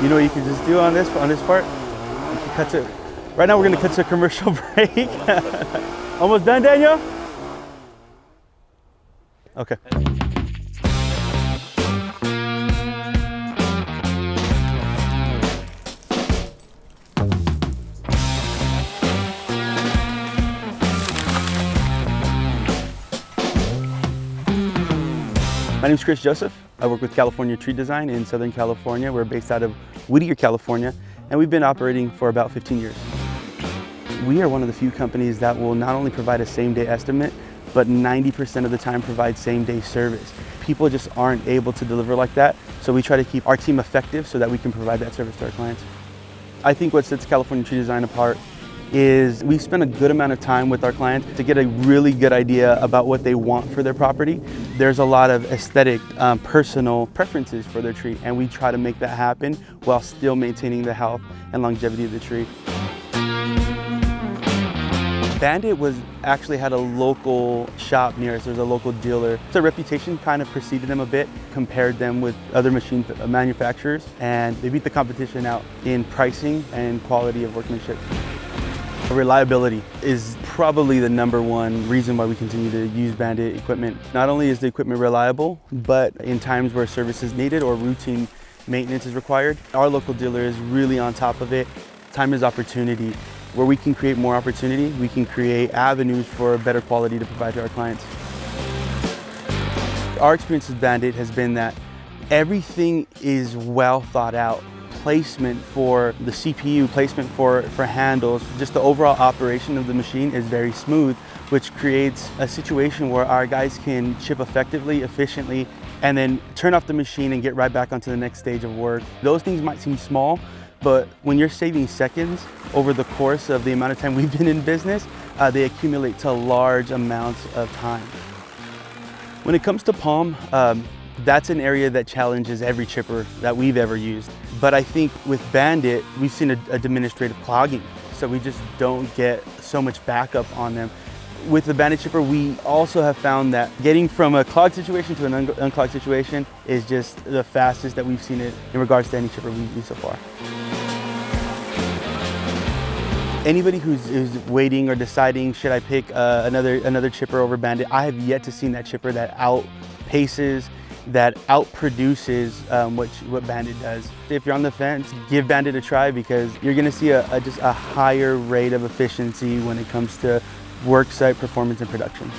You know what you can just do on this part? You can cut to, right now we're gonna cut to a commercial break. Almost done, Daniel? Okay. My name is Chris Joseph. I work with California Tree Design in Southern California. We're based out of Whittier, California, and we've been operating for about 15 years. We are one of the few companies that will not only provide a same-day estimate, but 90% of the time provide same-day service. People just aren't able to deliver like that, so we try to keep our team effective so that we can provide that service to our clients. I think what sets California Tree Design apart is we spend a good amount of time with our clients to get a really good idea about what they want for their property. There's a lot of aesthetic, personal preferences for their tree, and we try to make that happen while still maintaining the health and longevity of the tree. Bandit actually had a local shop near us. There's a local dealer. The reputation kind of preceded them a bit, compared them with other machine manufacturers, and they beat the competition out in pricing and quality of workmanship. Reliability is probably the #1 reason why we continue to use Bandit equipment. Not only is the equipment reliable, but in times where service is needed or routine maintenance is required, our local dealer is really on top of it. Time is opportunity. Where we can create more opportunity, we can create avenues for better quality to provide to our clients. Our experience with Bandit has been that everything is well thought out. Placement for the CPU, placement for handles, just the overall operation of the machine is very smooth, which creates a situation where our guys can chip effectively, efficiently, and then turn off the machine and get right back onto the next stage of work. Those things might seem small, but when you're saving seconds over the course of the amount of time we've been in business, they accumulate to large amounts of time. When it comes to palm, that's an area that challenges every chipper that we've ever used. But I think with Bandit, we've seen a diminished rate of clogging, so we just don't get so much backup on them. With the Bandit chipper, we also have found that getting from a clogged situation to an unclogged situation is just the fastest that we've seen it in regards to any chipper we've used so far. Anybody who's waiting or deciding, should I pick another chipper over Bandit, I have yet to see that chipper that outpaces, that outproduces what Bandit does. If you're on the fence, give Bandit a try, because you're gonna see just a higher rate of efficiency when it comes to work site performance and production.